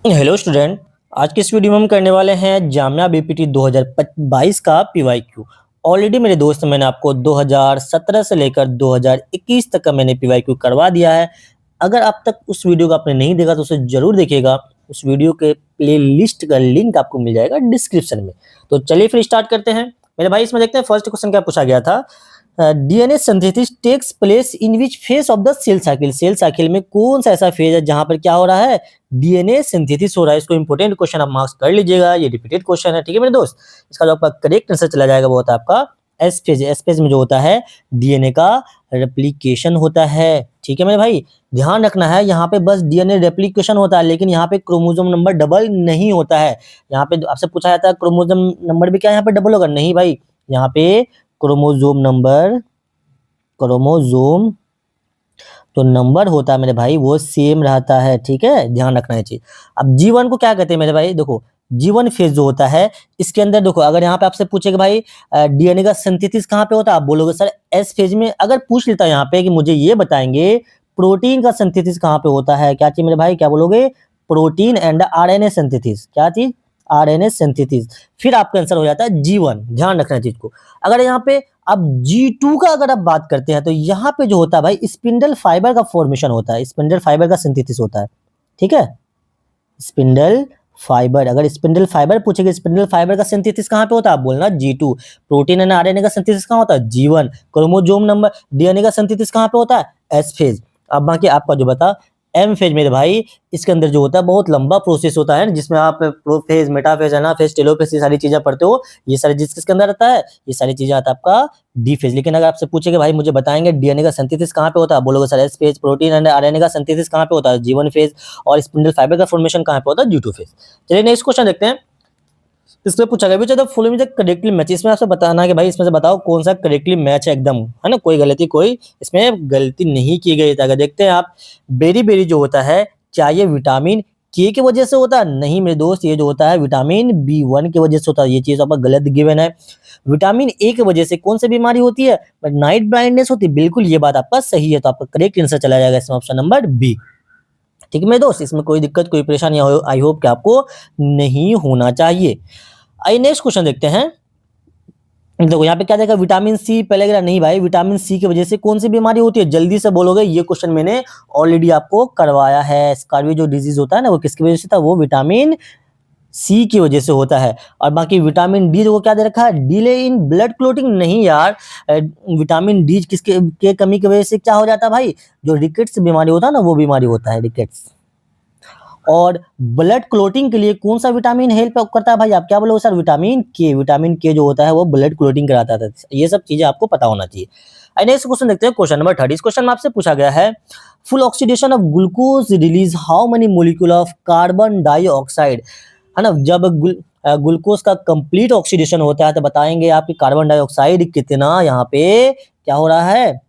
Hello student. आज की इस वीडियो में हम करने वाले हैं जामिया बीपीटी 2022 का पीवाईक्यू। ऑलरेडी मेरे दोस्त मैंने आपको 2017 से लेकर 2021 तक का मैंने पीवाईक्यू करवा दिया है। अगर अब तक उस वीडियो को आपने नहीं देखा तो उसे जरूर देखिएगा। उस वीडियो के प्ले लिस्ट का लिंक आपको मिल जाएगा डिस्क्रिप्शन में। तो चलिए फिर स्टार्ट करते हैं मेरे भाई। इसमें देखते हैं फर्स्ट क्वेश्चन क्या पूछा गया था। DNA synthesis takes place in which phase of the cell cycle. Cell cycle में कौन सा ऐसा फेज है जहां पर क्या हो रहा है, डीएनए सिंथेसिस हो रहा है। इसको इंपोर्टेंट क्वेश्चन आप मार्क्स कर लीजिएगा, ये रिपीटेड क्वेश्चन है, ठीक है मेरे दोस्त। इसका जो आपका करेक्ट आंसर चला जाएगा वो होता है आपका एस फेज। एस फेज में जो होता है डीएनए का रेप्लिकेशन होता है, ठीक है मेरे भाई। ध्यान रखना है यहाँ पे बस डीएनए रेप्लिकेशन होता है, लेकिन यहाँ पे क्रोमोसोम नंबर डबल नहीं होता है। यहाँ पे आपसे पूछा जाता है क्रोमोसोम नंबर भी क्या यहाँ पे डबल होगा, नहीं भाई। यहाँ पे क्रोमोसोम तो नंबर होता है मेरे भाई वो सेम रहता है, ठीक है, ध्यान रखना है चीज। अब जीवन को क्या कहते हैं मेरे भाई, देखो जीवन फेज जो होता है इसके अंदर देखो, अगर यहाँ पे आपसे पूछेगा भाई डीएनए का सिंथेसिस कहाँ पे होता है, आप बोलोगे सर एस फेज में। अगर पूछ लेता है यहाँ पे कि मुझे ये बताएंगे प्रोटीन का सिंथेसिस कहाँ पे होता है, क्या चीज मेरे भाई, क्या बोलोगे, प्रोटीन एंड आरएनए सिंथेसिस। क्या चीज, आरएनए सिंथेसिस। फिर आपका आंसर हो जाता है जीवन। ध्यान रखना है चीज को। अगर यहाँ पे अब G2 का अगर आप बात करते हैं तो यहाँ पे जो होता है भाई स्पिंडल फाइबर का फॉर्मेशन होता है, स्पिंडल फाइबर का सिंथेसिस होता है, ठीक है। स्पिंडल फाइबर, अगर स्पिंडल फाइबर पूछेगा स्पिंडल फाइबर का सिंथेसिस कहाँ पे होता है, आप बोलना G2। प्रोटीन एंड आरएनए का सिंथेसिस कहाँ होता है, G1। क्रोमोसोम नंबर डीएनए का सिंथेसिस कहाँ पे होता है, एस फेज। अब बाकी आपका जो बता एम फेज मेरे भाई, इसके अंदर जो होता है बहुत लंबा प्रोसेस होता है जिसमें आप प्रोफेज, मेटाफेज, एनाफेज, टेलोफेज, ये सारी चीजें पढ़ते हो। ये सारी चीज किसके अंदर आता है, ये सारी चीजें आता है आपका डी फेज। लेकिन अगर आपसे पूछेगा भाई मुझे बताएंगे डीएनए का सिंथेसिस कहाँ पे होता है, बोलोगे sir S phase. Protein and RNA का सिंथेसिस कहाँ पे होता है, G1 फेज। और स्पिंडल फाइबर का फॉर्मेशन कहाँ पे होता है, G2 फेज। चलिए नेक्स्ट क्वेश्चन देखते हैं। इसमें पूछा गया विच of the following is the correctly match. इसमें आपसे बताना है कि भाई इसमें से बताओ कौन सा करेक्टली मैच है एकदम, है ना, कोई इसमें गलती नहीं की गई है। अगर देखते हैं आप, बेरी बेरी जो होता है क्या ये विटामिन के की वजह से होता है, नहीं मेरे दोस्त, ये जो होता है विटामिन B1 की वजह से होता है। ये चीज आपका गलत गिवन है। विटामिन ए की वजह से कौन सी बीमारी होती है, नाइट ब्लाइंडनेस होती है, बिल्कुल ये बात आपका सही है। तो आपका करेक्ट आंसर चला जाएगा इसमें ऑप्शन नंबर बी, ठीक है मेरे दोस्त। इसमें कोई दिक्कत, कोई परेशानी आई होप कि आपको नहीं होना चाहिए। आइए नेक्स्ट क्वेश्चन देखते हैं। देखो यहाँ पे क्या देखा, विटामिन सी पहले गिरा, नहीं भाई, विटामिन सी की वजह से कौन सी बीमारी होती है, जल्दी से बोलोगे। ये क्वेश्चन मैंने ऑलरेडी आपको करवाया है। स्कारवी जो डिजीज होता है ना वो किसकी वजह से था, वो विटामिन सी की वजह से होता है। और बाकी विटामिन डी को क्या दे रखा है, डिले इन ब्लड क्लोटिंग, नहीं यार। विटामिन डी किसके के कमी की वजह से क्या हो जाता है भाई, जो रिकेट्स बीमारी होता है ना वो बीमारी होता है, रिकेट्स। और ब्लड क्लोटिंग के लिए कौन सा विटामिन हेल्प करता है भाई, आप क्या बोलोगे सर, विटामिन के। विटामिन के जो होता है वो ब्लड क्लोटिंग कराता था। ये सब चीजें आपको पता होना चाहिए। नेक्स्ट क्वेश्चन देखते हैं, क्वेश्चन नंबर 30। इस क्वेश्चन में आपसे पूछा गया है full oxidation of glucose release how many molecule of carbon dioxide, है ना। जब ग्लूकोज का कंप्लीट ऑक्सीडेशन होता है तो बताएंगे आपकी कार्बन डाइऑक्साइड कितना यहाँ पे क्या हो रहा है,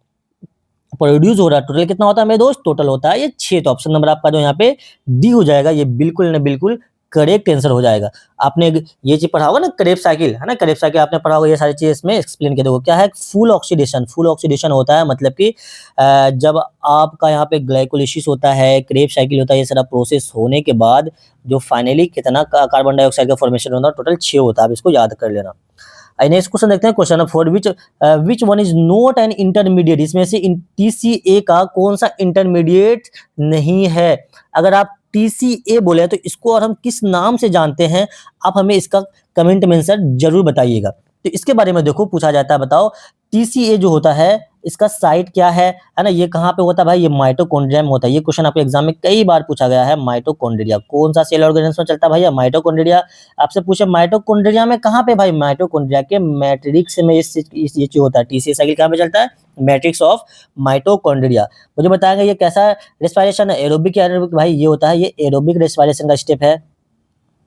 प्रोड्यूस हो रहा है। टोटल कितना होता है मेरे दोस्त, टोटल होता है ये 6। तो ऑप्शन नंबर आपका जो यहाँ पे डी हो जाएगा, ये बिल्कुल ना बिल्कुल करेक्ट आंसर हो जाएगा। आपने ये चीज पढ़ा होगा ना, क्रेब साइकिल, है ना, क्रेब साइकिल आपने पढ़ा होगा। ये सारी चीज इसमें एक्सप्लेन कर दो क्या है। फुल ऑक्सीडेशन, फुल ऑक्सीडेशन होता है मतलब कि जब आपका यहाँ पे ग्लाइकोलिसिस होता है, क्रेब साइकिल होता है, ये सारा प्रोसेस होने के बाद जो फाइनली कितना कार्बन डाइऑक्साइड का फॉर्मेशन होता है, टोटल 6 होता है। आप इसको याद कर लेना। नेक्स्ट क्वेश्चन देखते हैं, question number 4। Which one is not an intermediate. इसमें से TCA का कौन सा इंटरमीडिएट नहीं है। अगर आप TCA बोले तो इसको और हम किस नाम से जानते हैं, आप हमें इसका कमेंट में आंसर जरूर बताइएगा। तो इसके बारे में देखो पूछा जाता है, बताओ TCA जो होता है इसका साइट क्या है ना, ये कहाँ पे होता है भाई, ये माइटोकॉन्ड्रिया में होता है। ये क्वेश्चन आपके एग्जाम में कई बार पूछा गया है। माइटोकॉन्ड्रिया कौन सा सेल ऑर्गेनिज्म में चलता है भैया, माइटोकॉन्ड्रिया। आपसे पूछे माइटोकॉन्ड्रिया में कहाँ पे भाई, माइटोकॉन्ड्रिया के मैट्रिक्स में ये चीज होता है। TCA साइकिल कहाँ पे चलता है, मैट्रिक्स ऑफ माइटोकॉन्ड्रिया। मुझे बताएंगे ये कैसा रेस्पिरेशन है, एरोबिक या एरोबिक भाई, ये होता है ये एरोबिक रेस्पिरेशन का स्टेप है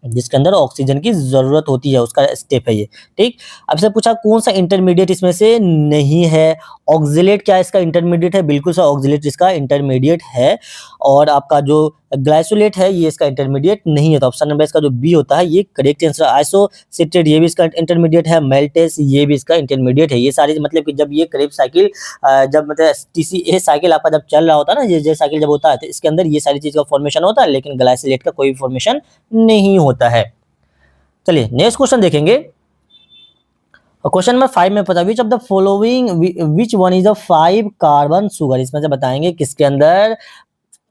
जिसके अंदर ऑक्सीजन की जरूरत होती है, उसका स्टेप है ये, ठीक। अब से पूछा कौन सा इंटरमीडिएट इसमें से नहीं है, ऑक्सिलेट क्या इसका इंटरमीडिएट है, बिल्कुल सा ऑक्सिलेट इसका इंटरमीडिएट है। और आपका जो ग्लाइसोलेट है ये इसका इंटरमीडिएट नहीं है, तो ऑप्शन नंबर इसका जो बी होता है ये करेक्ट आंसर। आइसोसिट्रेट ये भी इसका इंटरमीडिएट है, मेल्टेस ये भी इसका इंटरमीडिएट है। ये सारी मतलब कि जब ये करेब साइकिल जब मतलब टीसीए साइकिल आपका जब चल रहा होता है ना, ये साइकिल जब होता है तो इसके अंदर ये सारी चीज का फॉर्मेशन होता है, लेकिन ग्लाइसोलेट का कोई फॉर्मेशन नहीं होता है। चलिए नेक्स्ट क्वेश्चन देखेंगे। क्वेश्चन नंबर 5 में पता विच of the following which one is a 5 carbon sugar, इसमें से बताएंगे किसके अंदर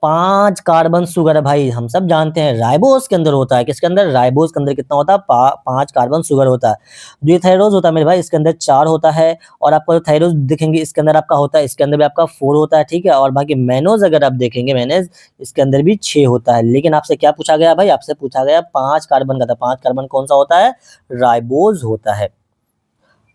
5 कार्बन शुगर है। भाई हम सब जानते हैं राइबोस के अंदर होता है, किसके अंदर राइबोस के अंदर कितना होता है 5 कार्बन शुगर होता है। जो ये थायरोज होता है मेरे भाई इसके अंदर 4 होता है, और आपको जो थायरोज देखेंगे इसके अंदर आपका होता है, इसके अंदर भी आपका 4 होता है, ठीक है। और बाकी मैनोज अगर आप देखेंगे मैनेज इसके अंदर भी 6 होता है। लेकिन आपसे क्या पूछा गया भाई, आपसे पूछा गया 5 कार्बन का था। 5 कार्बन कौन सा होता है, राइबोज होता है।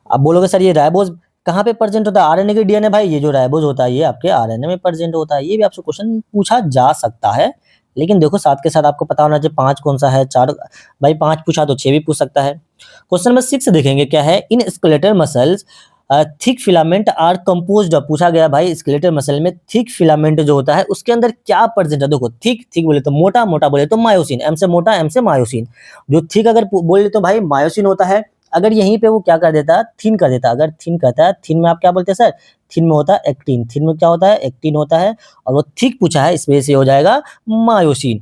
आप बोलोगे सर ये राइबोज कहाँ पे प्रेजेंट होता है, आरएनए के डीएनए। भाई ये जो राइबोज होता है ये आपके आरएनए में प्रेजेंट होता है। ये भी आपसे क्वेश्चन पूछा जा सकता है, लेकिन देखो साथ के साथ आपको पता होना चाहिए 5 कौन सा है, 4 भाई 5 पूछा तो 6 भी पूछ सकता है। क्वेश्चन नंबर 6 देखेंगे क्या है, in skeletal muscles thick filament are composed of. पूछा गया भाई स्केलेटल मसल में थिक फिलामेंट जो होता है उसके अंदर क्या प्रेजेंट है। देखो थिक थिक बोले तो मोटा, मोटा बोले तो मायोसिन, एम से मोटा एम से मायोसिन। जो थिक अगर बोले तो भाई मायोसिन होता है। अगर यहीं पे वो क्या कर देता, थिन कर देता। अगर थिन कहता है, थिन में आप क्या बोलते हैं सर, थिन में होता है एक्टिन। थिन में क्या होता है, एक्टिन होता है। और वो थिक पूछा है, इस वजह से हो जाएगा मायोसिन।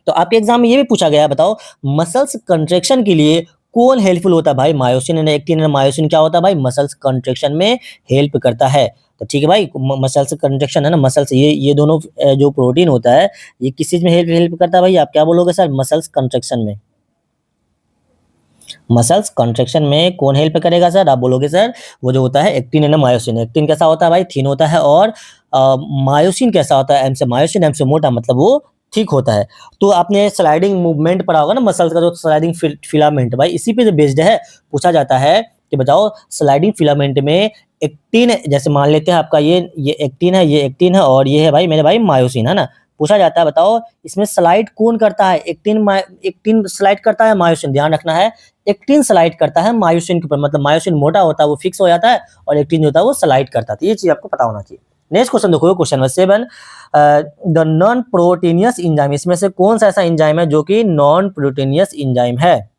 तो आपके एग्जाम में ये भी पूछा गया है, बताओ मसल्स कंट्रेक्शन के लिए कौन हेल्पफुल होता है। भाई myosin and actin and myosin क्या होता है भाई, मसल्स कंट्रेक्शन में हेल्प करता है। तो ठीक है भाई, मसल्स कंट्रेक्शन है ना, मसल्स ये दोनों जो प्रोटीन होता है ये किस चीज में हेल्प करता है भाई, आप क्या बोलोगे सर, मसल्स कंट्रेक्शन में। मसल्स कंट्रैक्शन में कौन हेल्प करेगा सर, आप बोलोगे सर वो जो होता है एक्टिन एंड मायोसिन। एक्टिन कैसा होता है भाई, थिन होता है, और मायोसिन कैसा होता है, एम से मायोसिन एम से मोटा, मतलब वो ठीक होता है। तो आपने स्लाइडिंग मूवमेंट पढ़ा होगा ना, मसल्स का जो स्लाइडिंग फिलामेंट, भाई इसी पे जो बेस्ड है। पूछा जाता है कि बताओ स्लाइडिंग फिलामेंट में एक्टिन, जैसे मान लेते हैं आपका ये एक्टिन है, ये एक्टिन है, और ये है भाई मेरे भाई मायोसिन है ना। पूछा जाता है बताओ इसमें स्लाइड कौन करता है, एक्टिन स्लाइड करता है, मायोसिन, ध्यान रखना है एक्टिन स्लाइड करता है मायोसिन के ऊपर। मतलब मायोसिन मोटा होता है वो फिक्स हो जाता है, और एक्टिन जो होता है वो स्लाइड करता है। ये चीज आपको पता होना चाहिए। नेक्स्ट क्वेश्चन देखो, question number 7, the non proteinaceous enzyme, इसमें से कौन सा ऐसा इंजाइम है जो कि नॉन प्रोटीनियस इंजाइम है।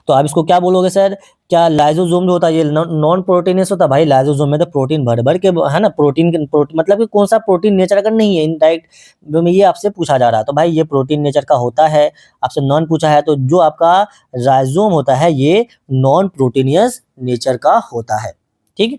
तो आप इसको क्या बोलोगे सर, क्या लाइजोसोम जो होता है ये नॉन प्रोटीनियस होता है। भाई लाइजोसोम में तो प्रोटीन भर भर के है ना, प्रोटीन मतलब कि कौन सा प्रोटीन नेचर अगर नहीं है इनडायरेक्ट में ये आपसे पूछा जा रहा है, तो भाई ये प्रोटीन नेचर का होता है। आपसे नॉन पूछा है तो जो आपका राइजोम होता है ये नॉन प्रोटीनियस नेचर का होता है, ठीक है।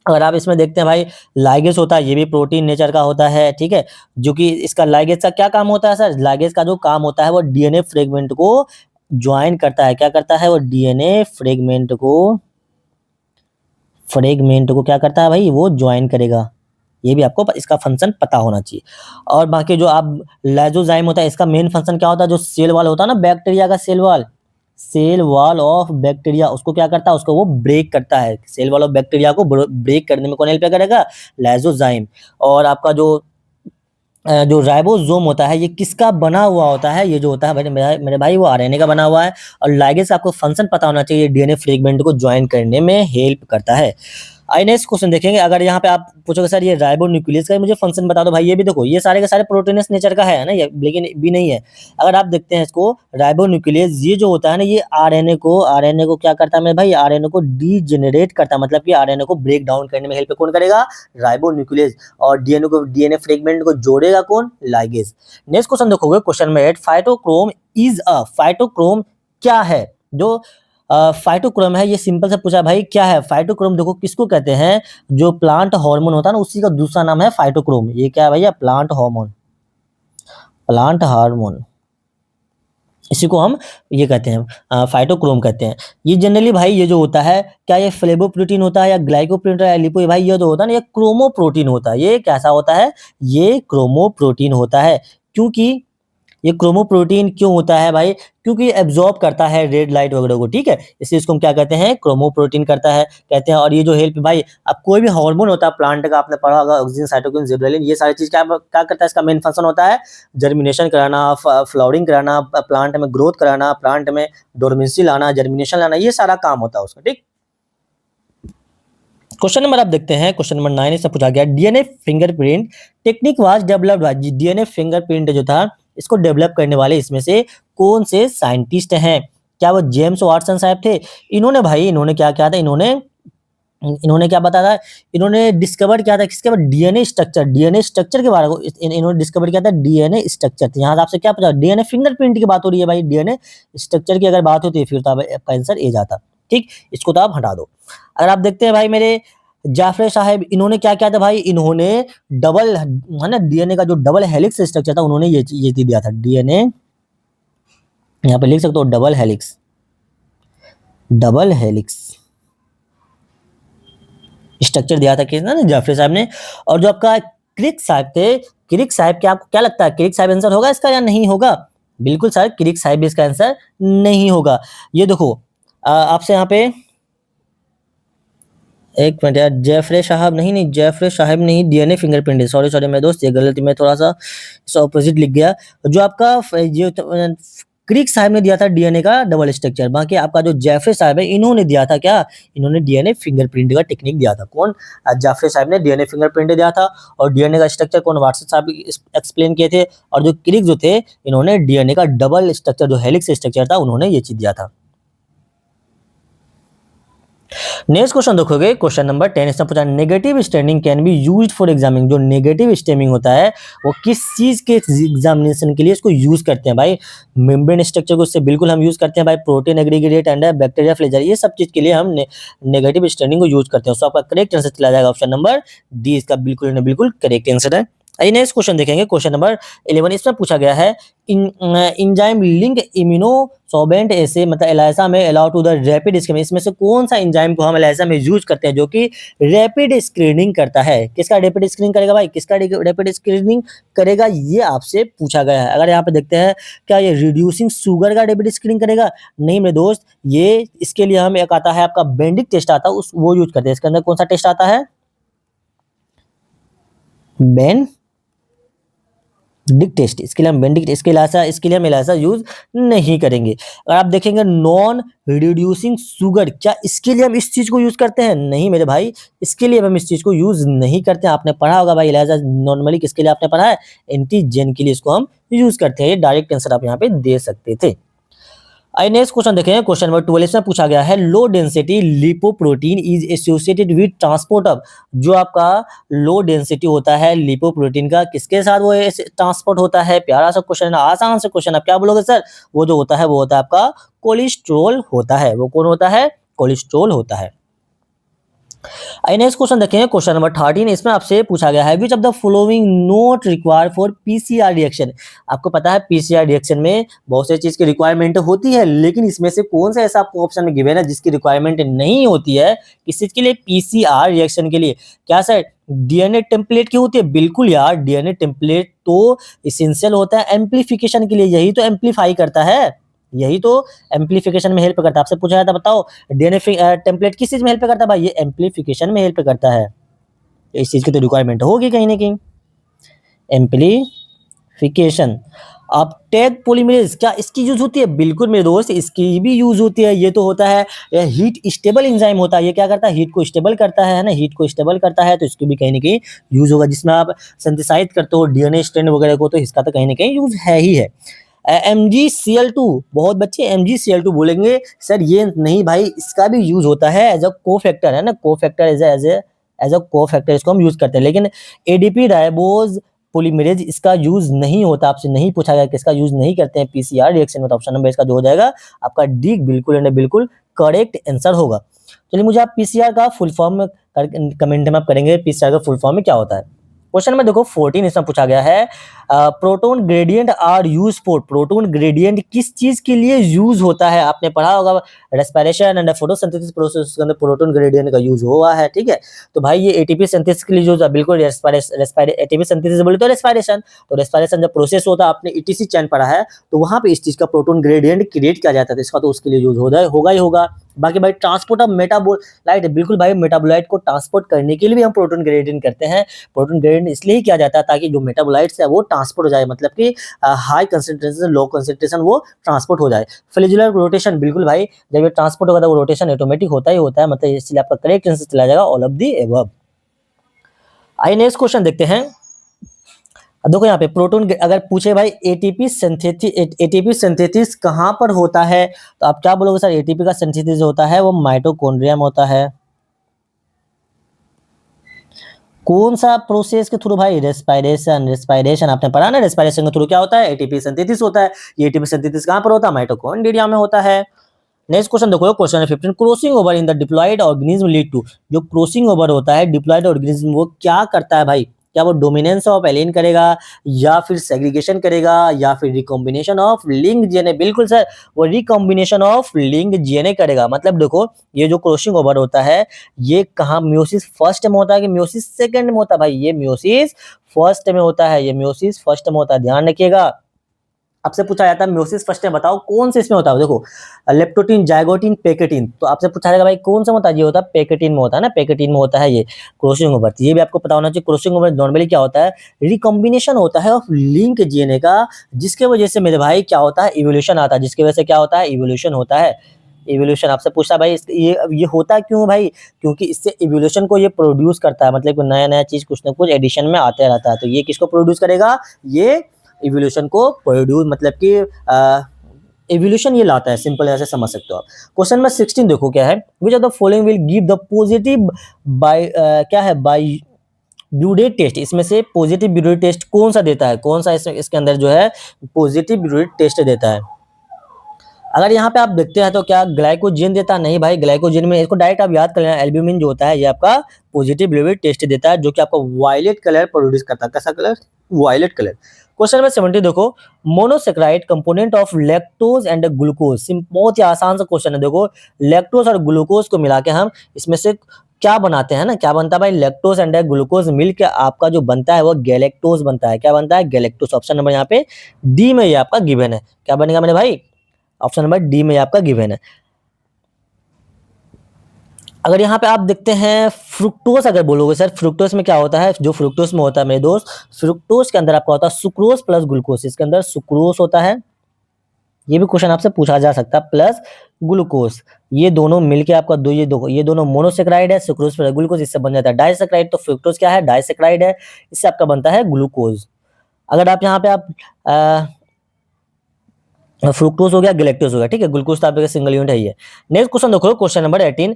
अगर आप इसमें देखते हैं भाई लाइगेज होता है, ये भी प्रोटीन नेचर का होता है, ठीक है। जो कि इसका लाइगेज का क्या काम होता है सर, लाइगेज का जो काम होता है वो डीएनए फ्रेगमेंट को ज्वाइन करता है। क्या करता है वो, डीएनए फ्रेगमेंट को क्या करता है भाई, वो ज्वाइन करेगा। ये भी आपको इसका फंक्शन पता होना चाहिए। और बाकी जो आप लाइजोजाइम होता है इसका मेन फंक्शन क्या होता है, जो सेल वॉल होता है ना बैक्टीरिया का, सेल वॉल ऑफ बैक्टीरिया, उसको क्या करता है, उसको वो ब्रेक करता है। सेल वॉल ऑफ बैक्टीरिया को ब्रेक करने में कौन हेल्प करेगा, लाइजोजाइम। और आपका जो राइबोसोम होता है ये किसका बना हुआ होता है, ये जो होता है मेरे भाई वो आरएनए का बना हुआ है। और लाइगेज आपको फंक्शन पता होना चाहिए, डीएनए फ्रेगमेंट को ज्वाइन करने में हेल्प करता है। आई नेक्स्ट क्वेश्चन देखेंगे। अगर यहाँ पे आप पूछोगे सर ये राइबोन्यूक्लियस का मुझे फंक्शन बता दो, भाई ये भी देखो ये सारे के सारे प्रोटीनस नेचर का है ना ये, लेकिन भी नहीं है। अगर आप देखते हैं इसको राइबोन्यूक्लियस, ये जो होता है ना ये आरएनए को क्या करता है मेरे भाई, आरएनए को डीजेनरेट करता है। मतलब कि आरएनए को ब्रेक डाउन करने में हेल्प कौन करेगा, राइबोन्यूक्लियस। और डीएनए फ्रेगमेंट को जोड़ेगा कौन, लाइगेज। नेक्स्ट क्वेश्चन देखोगे, क्वेश्चन नंबर 8, फाइटोक्रोम क्या है। जो फाइटोक्रोम है ये सिंपल से पूछा भाई क्या है फाइटोक्रोम, देखो किसको कहते हैं, जो प्लांट हार्मोन होता है ना उसी का दूसरा नाम है फाइटोक्रोम। ये क्या है भैया, प्लांट हार्मोन, इसी को हम ये कहते हैं फाइटोक्रोम कहते हैं। ये जनरली भाई ये जो होता है, क्या ये फ्लेवोप्रोटीन होता है या ग्लाइकोप्रोटीन या लिपो, भाई ये जो होता है ना ये क्रोमोप्रोटीन होता है। ये कैसा होता है, ये क्रोमोप्रोटीन होता है। क्योंकि ये क्रोमोप्रोटीन क्यों होता है भाई, क्योंकि एब्जॉर्ब करता है रेड लाइट वगैरह को, ठीक है। इसलिए इसको हम क्या कहते हैं, क्रोमोप्रोटीन करता है कहते हैं। और ये जो हेल्प भाई, अब कोई भी हार्मोन होता है प्लांट का, आपने पढ़ा होगा ऑक्सीजन, साइटोकिन, जिबरेलिन, ये सारी चीज क्या करता है, इसका मेन फंक्शन होता है जर्मिनेशन कराना, फ्लावरिंग कराना, प्लांट में ग्रोथ कराना, प्लांट में डोरमेंसी लाना, जर्मिनेशन लाना, ये सारा काम होता है उसका, ठीक। क्वेश्चन नंबर आप देखते हैं, क्वेश्चन नंबर 9 इससे पूछा गया DNA fingerprint technique was developed by, DNA fingerprint जो था इसको डेवलप करने वाले इसमें से कौन से साइंटिस्ट हैं? क्या वो जेम्स वाटसन साहब थे? इन्होंने भाई इन्होंने क्या किया था, इन्होंने इन्होंने क्या बताया था, इन्होंने डिस्कवर किया था किसके बारे, डीएनए स्ट्रक्चर के बारे में इन्होंने डिस्कवर किया था, डीएनए स्ट्रक्चर। यहाँ से आपसे क्या पूछा, डीएनए फिंगरप्रिंट की बात हो रही है भाई, डीएनए स्ट्रक्चर की अगर बात होती है फिर तो आपका आंसर ए जाता। ठीक, इसको तो आप हटा दो। अगर आप देखते हैं भाई मेरे जाफरे साहब, इन्होंने क्या किया था भाई, इन्होंने डबल है ना डीएनए का जो डबल हेलिक्स स्ट्रक्चर था उन्होंने ये चीज दिया था, डीएनए यहाँ पे लिख सकते हो डबल हेलिक्स स्ट्रक्चर दिया था किसने, ना जाफरी साहब ने। और जो आपका क्रिक साहब थे, क्रिक साहब क्या आपको क्या लगता है, क्रिक साहब आंसर होगा इसका या नहीं होगा? बिल्कुल सर, क्रिक साहब भी इसका आंसर नहीं होगा। ये देखो आपसे यहाँ पे एक मिनट यार, जेफरे साहब नहीं, जेफरे साहब नहीं, डीएनए फिंगरप्रिंट है, सॉरी मेरे दोस्त, ये गलती में थोड़ा सा इसका ऑपोजिट लिख गया। जो आपका जो क्रिक साहब ने दिया था डीएनए का डबल स्ट्रक्चर, बाकी आपका जो जेफरे साहब है इन्होंने दिया था क्या, इन्होंने डीएनए फिंगरप्रिंट का टेक्निक दिया था। कौन, जाफरे साहब ने डीएनए फिंगरप्रिंट दिया था, और डीएनए का स्ट्रक्चर कौन, वाटसन साहब एक्सप्लेन किए थे, और जो क्रिक जो थे इन्होंने डीएनए का डबल स्ट्रक्चर जो हेलिक्स स्ट्रक्चर था उन्होंने ये चीज दिया था। नेक्स्ट क्वेश्चन देखोगे, क्वेश्चन नंबर 10 इसने पूछा negative stemming can be used for examining, जो नेगेटिव स्टेमिंग होता है वो किस चीज के एग्जामिनेशन के लिए इसको यूज करते हैं भाई? मेम्ब्रेन स्ट्रक्चर को इससे बिल्कुल हम यूज करते हैं भाई, प्रोटीन एग्रीगेट एंड बैक्टीरिया फ्लेजर, ये सब चीज के लिए हम नेगेटिव स्टेमिंग को यूज करते हैं। सो आपका करेक्ट आंसर चला जाएगा ऑप्शन नंबर डी, इसका बिल्कुल करेक्ट आंसर है। आइए नेक्स्ट क्वेश्चन देखेंगे, क्वेश्चन नंबर 11 इसमें पूछा गया है इंजाइम लिंक इम्यूनोसोर्बेंट ऐसे मतलब एलाइसा में allow to the rapid screening, इसमें से कौन सा एंजाइम को हम एलाइसा में यूज करते हैं जो कि रैपिड स्क्रीनिंग करता है? किसका रैपिड स्क्रीनिंग करेगा भाई, किसका रैपिड स्क्रीनिंग करेगा, ये आपसे पूछा गया है। अगर यहाँ पे देखते हैं क्या ये रिड्यूसिंग शुगर का रैपिड स्क्रीनिंग करेगा? नहीं मेरे दोस्त, ये इसके लिए हम एक आता है आपका बेंडिक टेस्ट आता है, उस वो यूज करते हैं। इसके अंदर कौन सा टेस्ट आता है, बेंडिक टेस्ट, इसके लिए हम बेंडिक, इसके लिए हम एलाइसा यूज नहीं करेंगे। अगर आप देखेंगे नॉन रिड्यूसिंग शुगर, क्या इसके लिए हम इस चीज को यूज करते हैं? नहीं मेरे भाई, इसके लिए हम इस चीज को यूज नहीं करते हैं। आपने पढ़ा होगा भाई एलाइसा नॉर्मली किसके लिए आपने पढ़ा है, एंटीजन के लिए इसको हम यूज करते हैं। ये डायरेक्ट आंसर आप यहाँ पे दे सकते थे। आइए नेक्स्ट क्वेश्चन देखें, क्वेश्चन नंबर 12 में पूछा गया है low density lipoprotein is associated with transport of, जो आपका लो डेंसिटी होता है लिपोप्रोटीन का किसके साथ वो ट्रांसपोर्ट होता है? प्यारा सा क्वेश्चन है, आसान सा क्वेश्चन। आप क्या बोलोगे सर, वो जो होता है वो होता है आपका कोलेस्ट्रॉल होता है। वो कौन होता है, कोलेस्ट्रॉल होता है। नेक्स्ट क्वेश्चन देखें, क्वेश्चन नंबर 13 इसमें आपसे पूछा गया है which of the following not required for PCR reaction. आपको पता है पीसीआर रिएक्शन में बहुत से चीज की रिक्वायरमेंट होती है, लेकिन इसमें से कौन सा ऐसा आपको ऑप्शन में गिवन है जिसकी रिक्वायरमेंट नहीं होती है किस चीज के लिए, पीसीआर रिएक्शन के लिए? क्या सर डीएनए टेम्पलेट की होती है? बिल्कुल यार, डीएनए टेम्पलेट तो इसेंशियल होता है एम्प्लीफिकेशन के लिए, यही तो एम्प्लीफाई करता है, यही तो एम्प्लीफिकेशन में हेल्प करता है। आपसे पूछा जाता है बताओ डीएनए टेम्पलेट किस चीज में हेल्प करता है भाई, ये एम्प्लीफिकेशन में हेल्प करता है। इस चीज की तो रिक्वायरमेंट होगी कहीं ना कहीं, एम्प्लीफिकेशन। अब टैग पॉलीमरेज क्या इसकी यूज होती है? बिल्कुल मेरे दोस्त, इसकी भी यूज होती है। ये तो होता है हीट स्टेबल एंजाइम होता है, ये क्या करता है, हीट को स्टेबल करता है ना, हीट को स्टेबल करता है, तो इसकी भी कहीं ना कहीं यूज होगा। जिसमें आप सिंथेसाइज करते हो डीएनए स्ट्रैंड वगैरह को, तो इसका तो कहीं ना कहीं यूज है ही है। MgCl2, बहुत बच्चे MgCl2 बोलेंगे सर, ये नहीं भाई, इसका भी यूज होता है एज अ कोफैक्टर, है ना, कोफैक्टर एज अ कोफैक्टर इसको हम यूज करते हैं। लेकिन एडीपी राइबोज पॉलीमरेज इसका यूज नहीं होता। आपसे नहीं पूछा गया किसका यूज नहीं करते हैं पीसीआर रिएक्शन में, तो ऑप्शन नंबर इसका जो हो जाएगा आपका डी बिल्कुल करेक्ट आंसर होगा। चलिए मुझे आप पीसीआर का फुल फॉर्म कमेंट में आप करेंगे पीसीआर का फुल फॉर्म में क्या होता है। क्वेश्चन में देखो 14 इसमें पूछा गया है proton gradient are use for, proton gradient किस चीज के लिए यूज होता है? आपने पढ़ा होगा रेस्पिरेशन एंड फोटोसिंथेसिस प्रोसेस के अंदर प्रोटोन ग्रेडियंट का यूज हुआ है, ठीक है। तो भाई ये एटीपी सिंथेसिस के लिए यूज है, बिल्कुल एटीपी सिंथेसिस बोले तो रेस्पिरेशन, तो रेस्पिरेशन जब प्रोसेस होता है, आपने ईटीसी चैन पढ़ा है, तो वहां पे इस चीज का प्रोटोन ग्रेडियंट क्रिएट किया जाता है, तो इसका तो उसके लिए यूज होगा ही होगा। बाकी भाई ट्रांसपोर्ट ऑफ मेटाबोलाइट, बिल्कुल भाई मेटाबोलाइट को ट्रांसपोर्ट करने के लिए भी हम प्रोटोन ग्रेडियंट करते हैं। प्रोटोन ग्रेडियंट इसलिए किया जाता है ताकि जो मेटाबोलाइट्स है वो ट्रांसपोर्ट हो जाए, मतलब कि हाई कंसंट्रेशन से लो कंसंट्रेशन वो ट्रांसपोर्ट हो जाए। फ्लैजुलर रोटेशन, बिल्कुल भाई, जब ये ट्रांसपोर्ट होगा तो वो रोटेशन ऑटोमेटिक होता ही होता है, मतलब इसलिए आपका करेक्ट आंसर चला जाएगा ऑल ऑफ दी एबव। आइए नेक्स्ट क्वेश्चन देखते हैं। अब देखो यहाँ पे प्रोटॉन अगर पूछे भाई एटीपी सिंथेसिस कहाँ पर होता है, तो आप क्या बोलोगे सर? एटीपी का सिंथेसिस होता है वो माइटोकॉन्ड्रिया में होता है। कौन सा प्रोसेस के थ्रू भाई? रेस्पिरेशन आपने पढ़ा ना, रेस्पिरेशन के थ्रू क्या होता है? एटीपी सिंथेसिस होता है। ये एटीपी सिंथेसिस कहाँ पर होता है? माइटोकॉन्ड्रिया में होता है। नेक्स्ट क्वेश्चन देखो, question 15, crossing over in the diploid organism lead to. जो क्रॉसिंग ओवर होता है डिप्लॉयड ऑर्गेनिज्म वो क्या करता है भाई? क्या वो डोमिनेंस ऑफ एलिन करेगा, या फिर सेग्रीगेशन करेगा, या फिर रिकॉम्बिनेशन ऑफ लिंक डीएनए? बिल्कुल सर, वो रिकॉम्बिनेशन ऑफ लिंक डीएनए करेगा। मतलब देखो, ये जो क्रॉसिंग ओवर होता है ये कहाँ, मियोसिस फर्स्ट में होता है कि मियोसिस सेकंड में होता है भाई? ये मियोसिस फर्स्ट में होता है, ये मियोसिस फर्स्ट में होता है, ध्यान रखिएगा। आपसे पूछा जाता है मियोसिस फर्स्ट में बताओ कौन से इसमें होता है? देखो, लेप्टोटीन, जाइगोटीन, पेकेटीन, तो आपसे पूछा जाएगा भाई कौन सा होता है? ये होता है पेकेटीन में होता है ना, पेकेटीन में होता है ये क्रॉसिंग ओवर। ये भी आपको पता होना चाहिए। क्रॉसिंग ओवर नॉर्मली क्या होता है? रिकॉम्बिनेशन होता है ऑफ लिंक डीएनए का, जिसके वजह से मेरे भाई क्या होता है? इवोल्यूशन आता है, जिसकी वजह से क्या होता है? इवोल्यूशन होता है। इवोल्यूशन आपसे पूछा भाई ये होता क्यों भाई? क्योंकि इससे इवोल्यूशन को ये प्रोड्यूस करता है, मतलब नया नया चीज कुछ ना कुछ एडिशन में आते रहता है। तो ये किसको प्रोड्यूस करेगा? ये इवोल्यूशन को प्रोड्यूस, मतलब कि इवोल्यूशन ये लाता है, सिंपल ऐसे समझ सकते हो आप। क्वेश्चन नंबर 16 देखो क्या है, which of the following will give the positive by क्या है? By biuret test. इसमें से पॉजिटिव ब्यूडेट टेस्ट कौन सा देता है? कौन सा इसके अंदर जो है पॉजिटिव ब्यूडेट टेस्ट देता है? अगर यहाँ पे आप देखते हैं तो क्या ग्लाइकोजेन देता है? नहीं भाई, ग्लाइकोजेन में इसको डायरेक्ट आप याद कर लेना, एल्ब्यूमिन जो होता है ये आपका पॉजिटिव ब्यूडेट टेस्ट देता है, जो कि आपका वायलेट कलर प्रोड्यूस करता है। कैसा colour? Violet colour. Question number 70 देखो, monosaccharide component of lactose and glucose. बहुत ही आसान सा क्वेश्चन है। देखो, लैक्टोज और ग्लूकोज को मिला के हम इसमें से क्या बनाते हैं ना, क्या बनता है भाई? लैक्टोज एंड ग्लूकोज मिलके आपका जो बनता है वो गैलेक्टोज बनता है। क्या बनता है? गैलेक्टोज। ऑप्शन नंबर यहाँ पे डी में ये आपका गिवन है। क्या बनेगा मेरे भाई? ऑप्शन नंबर डी में आपका गिवन है। अगर यहाँ पे आप देखते हैं फ्रुक्टोज, अगर बोलोगे सर फ्रुक्टोज में क्या होता है? जो फ्रुक्टोज में होता है मेरे दोस्त, फ्रुक्टोज के अंदर आपका होता है सुक्रोज प्लस ग्लूकोज। इसके अंदर सुक्रोज होता है, ये भी क्वेश्चन आपसे पूछा जा सकता है, प्लस ग्लूकोज। ये दोनों मिलके आपका ये दोनों मोनोसेक्राइड है, सुक्रोज प्लस ग्लूकोज, इससे बन जाता है डाइसेक्राइड। तो फ्रुक्टोज क्या है? डाइसेक्राइड है, इससे आपका बनता है ग्लूकोज। अगर आप यहाँ पे आप फ्रुक्टोज हो गया, गैलेक्टोज हो गया, ठीक है। ग्लूकोज तो आपका सिंगल यूनिट है ये। नेक्स्ट क्वेश्चन देखो, question number 18,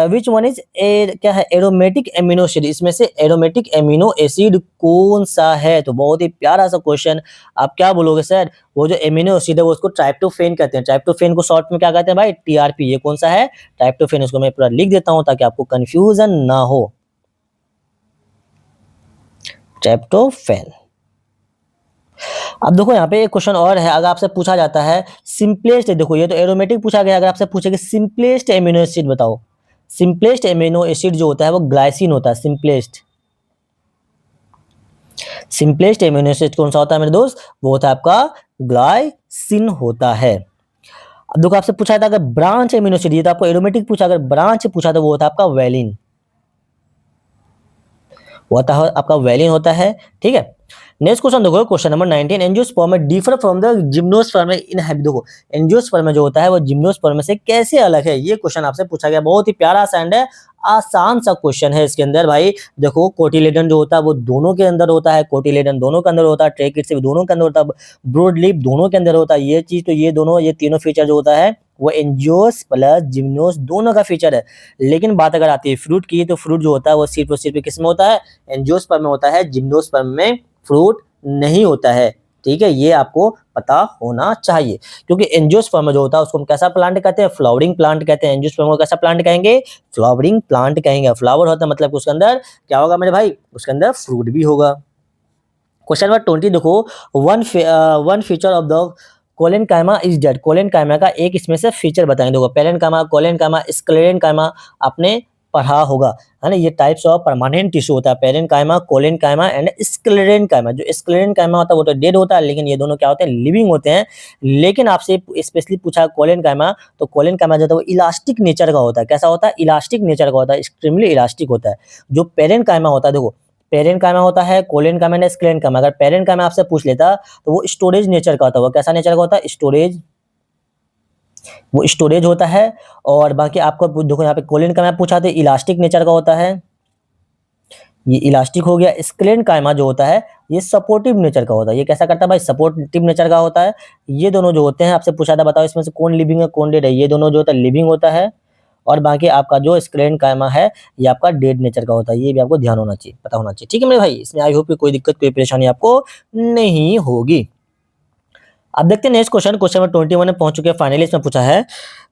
which one is क्या है? Aromatic amino acid. इसमें से एरोमेटिक एमिनो एसिड कौन सा है? तो बहुत ही प्यारा सा क्वेश्चन। आप क्या बोलोगे सर? वो जो एमिनो एसिड है वो उसको ट्राइप्टोफेन कहते हैं। ट्राइप्टोफेन को शॉर्ट में क्या कहते हैं भाई? टीआरपी। ये कौन सा है? ट्राइप्टोफेन। इसको मैं पूरा लिख देता हूं ताकि आपको कंफ्यूजन ना हो। ट्राइप्टोफेन। अब देखो यहाँ पे एक क्वेश्चन और है, अगर आपसे पूछा जाता है सिंपलेस्ट, देखो ये तो एरोमेटिक पूछा गया, अगर आपसे पूछे कि सिंपलेस्ट एमिनो एसिड बताओ। सिंपलेस्ट एमिनो एसिड जो होता है वो ग्लाइसिन होता है। सिंपलेस्ट एमिनो एसिड कौन सा होता है मेरे दोस्त? वो होता है आपका ग्लाइसिन होता है। अब देखो आपसे पूछा था अगर ब्रांच एमिनो एसिड, ये तो आपको एरोमेटिक पूछा, अगर ब्रांच पूछा तो वो होता है आपका वैलिन। वो होता है आपका वैलिन होता है, ठीक है। नेक्स्ट क्वेश्चन देखो, question number 19, angiosperm differ from the gymnosperm in habit. देखो, एंजियोस्पर्म जो होता है वो जिम्नोस्पर्म से कैसे अलग है? ये क्वेश्चन आपसे पूछा गया, बहुत ही प्यारा सा एंड आसान सा क्वेश्चन है। इसके अंदर भाई देखो, कोटिलेडन जो होता है वो दोनों के अंदर होता है, कोटिलेडन दोनों के अंदर होता है, ट्रेकिड दोनों के अंदर होता है, ब्रॉड लीफ दोनों के अंदर होता है। ये चीज तो ये तीनों फीचर जो होता है वो एंजियोस प्लस जिम्नोस दोनों का फीचर है। लेकिन बात अगर आती है फ्रूट की, तो फ्रूट जो होता है वो सिर्फ किस में होता है? एंजियोस्पर्म में होता है। जिम्नोस्पर्म में फ्रूट नहीं होता है, ठीक है। ये आपको पता होना चाहिए, क्योंकि एंजियोस्पर्म जो होता है उसको हम कैसा प्लांट कहते हैं? फ्लावरिंग प्लांट कहते हैं। एंजियोस्पर्म को कैसा प्लांट कहेंगे? फ्लावरिंग प्लांट कहेंगे। फ्लावर होता है मतलब उसके अंदर क्या होगा मेरे भाई? उसके अंदर फ्रूट भी होगा। क्वेश्चन नंबर 20 देखो, one feature of the collenchyma is dead. Collenchyma का एक इसमें से फीचर बताएंगे। देखो, पेरेनकाइमा, कोलेनकाइमा, स्क्लेरेनकाइमा आपने पढ़ा होगा, है ना। ये टाइप्स ऑफ परमानेंट टिश्यू होता है, पेरेनकाइमा, कोलेनकाइमा एंड स्क्लेरेनकाइमा। जो स्क्लेरेनकाइमा होता है वो तो डेड होता है, लेकिन ये दोनों क्या होते हैं? लिविंग होते हैं। लेकिन आपसे स्पेशली पूछा कोलेनकाइमा, तो कोलेनकाइमा जो है वो इलास्टिक नेचर का होता है। कैसा होता है? इलास्टिक नेचर का होता है, एक्सट्रीमली इलास्टिक होता है। जो पेरेनकाइमा होता है, देखो पेरेन्काइमा होता है, कोलेनकाइमा या स्क्लेरेन्काइमा। अगर पेरेन्काइमा आपसे पूछ लेता तो वो स्टोरेज नेचर का होता है। वो कैसा नेचर का होता है? स्टोरेज, वो स्टोरेज होता है। और बाकी आपको देखो यहाँ पे कोलेनकाइमा पूछा तो इलास्टिक नेचर का होता है, ये इलास्टिक हो गया। स्क्लेरेन्काइमा जो होता है ये सपोर्टिव नेचर का होता है। ये कैसा करता है भाई? सपोर्टिव नेचर का होता है। ये दोनों जो होते हैं, आपसे पूछा था बताओ इसमें से कौन लिविंग है कौन डेड है? ये दोनों जो होता है लिविंग होता है। और बाकी आपका जो स्क्लेरेन्काइमा है ये आपका डेड नेचर का होता है। ये भी आपको ध्यान होना चाहिए, पता होना चाहिए। ठीक है मेरे भाई, इसमें आई होप कि कोई दिक्कत कोई परेशानी आपको नहीं होगी। अब देखते हैं नेक्स्ट क्वेश्चन। क्वेश्चन नंबर 21 में पहुंच चुके हैं फाइनली। इसमें पूछा है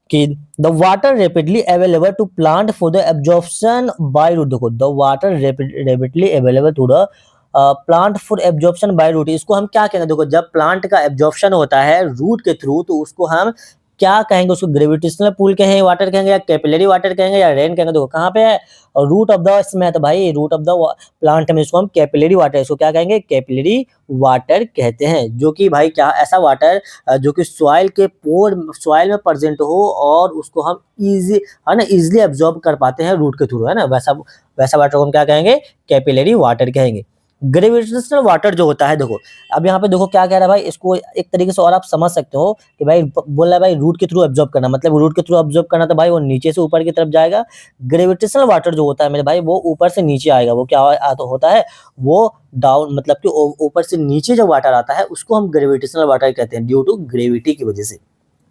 कि the water rapidly available to plant for the absorption by root. देखो the water rapidly available to the plant for absorption by root, इसको हम क्या कहेंगे? देखो जब प्लांट का एब्जॉर्प्शन होता है रूट के थ्रू तो उसको हम क्या कहेंगे? उसको ग्रेविटेशनल पूल कहेंगे, वाटर कहेंगे, या कैपिलरी वाटर कहेंगे, या रेन कहेंगे? देखो कहाँ पे है? रूट ऑफ द, इसमें है तो भाई रूट ऑफ द प्लांट में इसको हम कैपिलरी वाटर, इसको क्या कहेंगे? कैपिलरी वाटर कहते हैं। जो कि भाई क्या ऐसा वाटर जो कि सॉइल के पोर, सॉइल में प्रेजेंट हो और उसको हम इजी है ना इजीली एब्जॉर्ब कर पाते हैं रूट के थ्रू, है ना, वैसा वैसा वाटर को हम क्या कहेंगे? कैपिलरी वाटर कहेंगे। ग्रेविटेशनल वाटर जो होता है, देखो अब यहाँ पे देखो क्या कह रहा है भाई, इसको एक तरीके से और आप समझ सकते हो कि भाई बोल रहा है भाई रूट के थ्रू एब्जॉर्ब करना, मतलब रूट के थ्रू एब्जॉर्ब करना तो भाई वो नीचे से ऊपर की तरफ जाएगा। ग्रेविटेशनल वाटर जो होता है मेरे भाई वो ऊपर से नीचे आएगा। वो क्या तो होता है? वो डाउन, मतलब कि ऊपर से नीचे जो वाटर आता है उसको हम ग्रेविटेशनल वाटर कहते हैं, ड्यू टू ग्रेविटी की वजह से।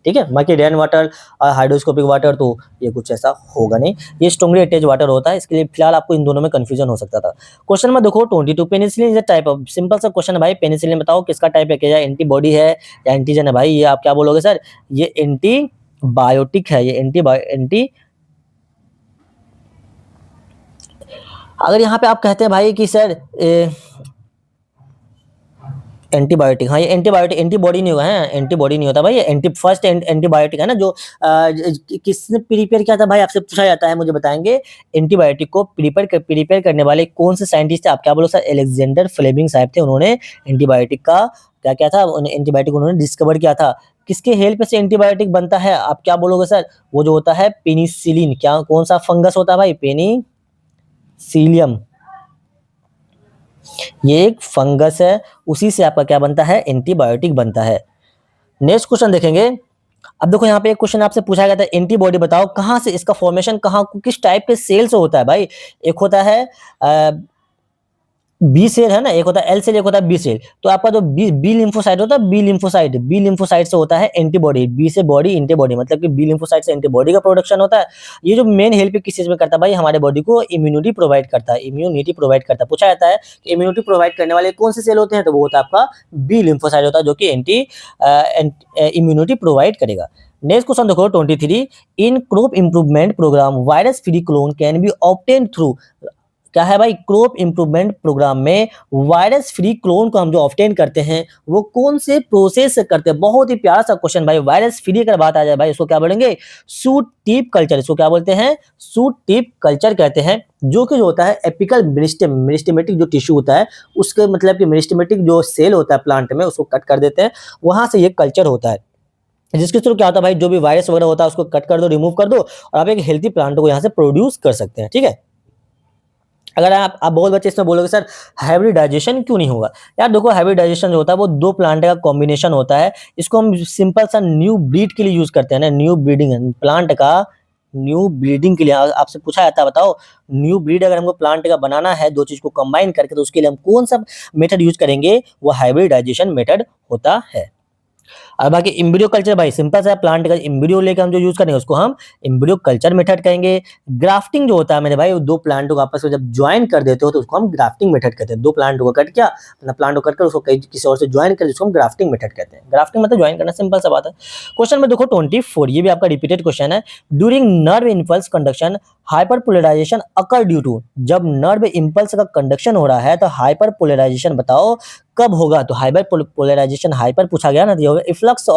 ठीक है, बाकी रेन वाटर और हाइड्रोस्कोपिक वाटर तो ये कुछ ऐसा होगा नहीं, ये स्ट्रॉन्गली अटैच वाटर होता है। इसके लिए फिलहाल आपको इन दोनों में कंफ्यूजन हो सकता था। क्वेश्चन में देखो 22, penicillin is a type of, simple सा क्वेश्चन है भाई। पेनिसिलिन बताओ किसका टाइप है? क्या एंटीबॉडी है या एंटीजन है? भाई ये आप क्या बोलोगे सर? ये एंटीबायोटिक है, ये एंटी अगर यहाँ पे आप कहते हैं भाई कि सर एंटीबायोटिक, हाँ ये एंटीबायोटिक, एंटीबॉडी नहीं होगा, है एंटीबॉडी नहीं होता भाई, ये फर्स्ट एंटीबायोटिक है ना जो किसने प्रिपेयर किया था भाई? आपसे पूछा जाता है, मुझे बताएंगे एंटीबायोटिक को प्रिपेयर करने वाले कौन से साइंटिस्ट थे? आप क्या बोलो सर? अलेक्जेंडर फ्लेमिंग साहब थे। उन्होंने एंटीबायोटिक का क्या क्या था? एंटीबायोटिक उन्होंने डिस्कवर किया था। किसके हेल्प से एंटीबायोटिक बनता है? आप क्या बोलोगे सर? वो जो होता है पेनिसिलिन। क्या कौन सा फंगस होता है भाई? पेनिसिलियम, ये एक फंगस है, उसी से आपका क्या बनता है? एंटीबायोटिक बनता है। नेक्स्ट क्वेश्चन देखेंगे। अब देखो यहाँ पे एक क्वेश्चन आपसे पूछा गया था, एंटीबॉडी बताओ कहाँ से इसका फॉर्मेशन, कहाँ किस टाइप के सेल से होता है भाई? एक होता है बी सेल है ना, एक होता है एल सेल, एक होता है बी सेल। तो आपका जो बी लिम्फोसाइट होता है, बी लिम्फोसाइट से होता है एंटीबॉडी। बी से बॉडी, एंटीबॉडी, मतलब कि बी लिम्फोसाइट से एंटीबॉडी का प्रोडक्शन होता है। ये जो मेन हेल्प किस चीज में करता है भाई? हमारे बॉडी को इम्यूनिटी प्रोवाइड करता है, इम्यूनिटी प्रोवाइड करता है। पूछा जाता है कि इम्यूनिटी प्रोवाइड करने वाले कौन से सेल होते हैं? तो वो होता है आपका बी लिम्फोसाइट होता है, जो कि इम्यूनिटी प्रोवाइड करेगा। नेक्स्ट क्वेश्चन देखो 23, in crop improvement programme virus free clone can be obtain through, क्या है भाई? क्रॉप इंप्रूवमेंट प्रोग्राम में वायरस फ्री क्लोन को हम जो ऑब्टेन करते हैं वो कौन से प्रोसेस से करते हैं? बहुत ही प्यारा सा क्वेश्चन भाई। वायरस फ्री अगर बात आ जाए भाई, इसको क्या बोलेंगे? Suit tip culture. इसको क्या बोलते हैं? सूट टिप कल्चर कहते हैं। जो कि जो होता है एपिकल मेरिस्टेमेटिक जो टिश्यू होता है उसके, मतलब कि मेरिस्टेमेटिक जो सेल होता है प्लांट में, उसको कट कर देते हैं, वहां से ये कल्चर होता है। जिसके थ्रू क्या होता है भाई? जो भी वायरस वगैरह होता है उसको कट कर दो, रिमूव कर दो, और आप एक हेल्थी प्लांट को यहाँ से प्रोड्यूस कर सकते हैं। ठीक है, अगर आप बहुत बच्चे इसमें बोलोगे सर हाइब्रिडाइजेशन क्यों नहीं होगा? यार देखो हाइब्रिडाइजेशन जो होता है वो दो प्लांट का कॉम्बिनेशन होता है। इसको हम सिंपल सा न्यू ब्रीड के लिए यूज करते हैं ना, न्यू ब्रीडिंग प्लांट का, न्यू ब्रीडिंग के लिए आपसे पूछा जाता है बताओ न्यू ब्रीड अगर हमको प्लांट का बनाना है, दो चीज को कंबाइन करके, तो उसके लिए हम कौन सा मेथड यूज करेंगे? वो हाइब्रिडाइजेशन मेथड होता है। और बाकी एम्ब्रियो कल्चर भाई सिंपल सा, प्लांट का एम्ब्रियो लेकर हम जो यूज करेंगे उसको हम एम्ब्रियो कल्चर मेथड कहेंगे। ग्राफ्टिंग जो होता है मेरे भाई, दो प्लांटों को आपस में जब ज्वाइन कर देते हो तो उसको हम ग्राफ्टिंग मेथड कहते हैं। दो प्लांटों को कट किया, अपना प्लांट को कट कर उसको किसी और से ज्वाइन कर, जिसको हम ग्राफ्टिंग मेथड कहते हैं। ग्राफ्टिंग मतलब ज्वाइन करना, सिंपल सा बात है। क्वेश्चन में देखो 24, ये भी आपका रिपीटेड क्वेश्चन है। During nerve impulse conduction hyperpolarisation occur due to, जब नर्व इम्पल्स का कंडक्शन हो रहा है तो हाइपर पोलराइजेशन बताओ कब होगा? तो हाइपर पोलराइजेशन, हाइपर पूछा गया ना, तो होगा इफ्लक्स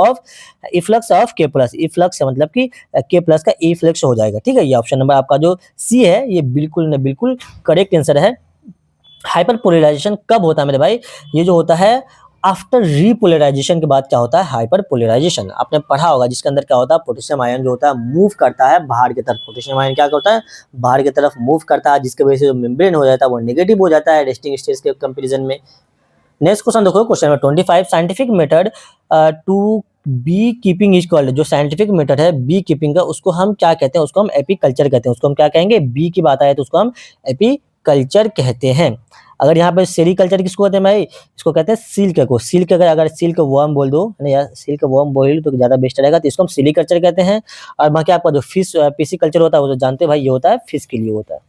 ऑफ के प्लस। इफ्लक्स मतलब कि के प्लस का इफ्लक्स हो जाएगा। ठीक है, ये ऑप्शन नंबर आपका जो सी है ये बिल्कुल न बिल्कुल करेक्ट आंसर है। हाइपर पोलराइजेशन कब होता है मेरे भाई? ये जो होता है आफ्टर रीपोलराइजेशन के बाद क्या होता है, हाइपर पोलराइजेशन। आपने पढ़ा होगा जिसके अंदर क्या होता है, पोटेशियम आयन जो होता है मूव करता है बाहर की तरफ। पोटेशियम आयन क्या होता है, बाहर की तरफ मूव करता है, जिसकी वजह से जो मेम्ब्रेन हो जाता है वो नेगेटिव हो जाता है रेस्टिंग स्टेज के कंपेरिजन में। नेक्स्ट क्वेश्चन देखो, question number 25, scientific method to beekeeping is called. जो साइंटिफिक मेथड है बी कीपिंग का, उसको हम क्या कहते हैं, उसको हम एपीकल्चर कहते हैं। उसको हम क्या कहेंगे, बी की बात आए तो उसको हम एपीकल्चर कहते हैं। अगर यहाँ पे सेरीकल्चर किसको कहते हैं भाई, इसको कहते हैं सिल्क को। सिल्क अगर सिल्क वर्म बोल दो है ना, या सिल्क वर्म बोल तो ज्यादा बेस्ट रहेगा, तो इसको हम सिलीकल्चर कहते हैं। और बाकी आपका जो फिश पीसी कल्चर होता है वो तो जानते हैं भाई, ये होता है फिश के लिए होता है।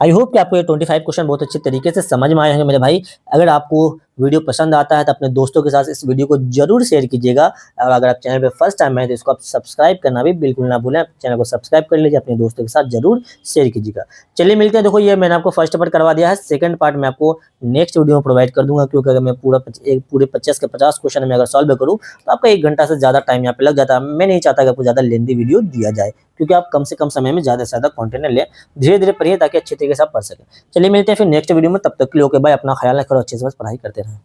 आई होप कि आपको ये 25 क्वेश्चन बहुत अच्छे तरीके से समझ में आए होंगे मेरे भाई। अगर आपको वीडियो पसंद आता है तो अपने दोस्तों के साथ इस वीडियो को जरूर शेयर कीजिएगा। और अगर आप चैनल पे फर्स्ट टाइम आए तो इसको आप सब्सक्राइब करना भी बिल्कुल ना भूलें। चैनल को सब्सक्राइब कर लीजिए, अपने दोस्तों के साथ जरूर शेयर कीजिएगा। चलिए मिलते हैं। देखो ये मैंने आपको फर्स्ट पार्ट करवा दिया है, सेकंड पार्ट मैं आपको नेक्स्ट वीडियो में प्रोवाइड कर दूंगा, क्योंकि अगर मैं पूरे 50 के 50 क्वेश्चन में अगर सॉल्व करूँ तो आपका 1 घंटा से ज़्यादा टाइम यहाँ पे लग जाता है। मैं नहीं चाहता कि आपको ज़्यादा लेंदी वीडियो दिया जाए, क्योंकि आप कम से कम समय में ज़्यादा से ज़्यादा कंटेंट लें। धीरे धीरे पढ़िए ताकि अच्छे तरीके से आप पढ़ सकें। चलिए मिलते हैं फिर नेक्स्ट वीडियो में, तब तक के लिए ओके बाय। अपना ख्याल रखो, अच्छे से बस पढ़ाई करते रहें।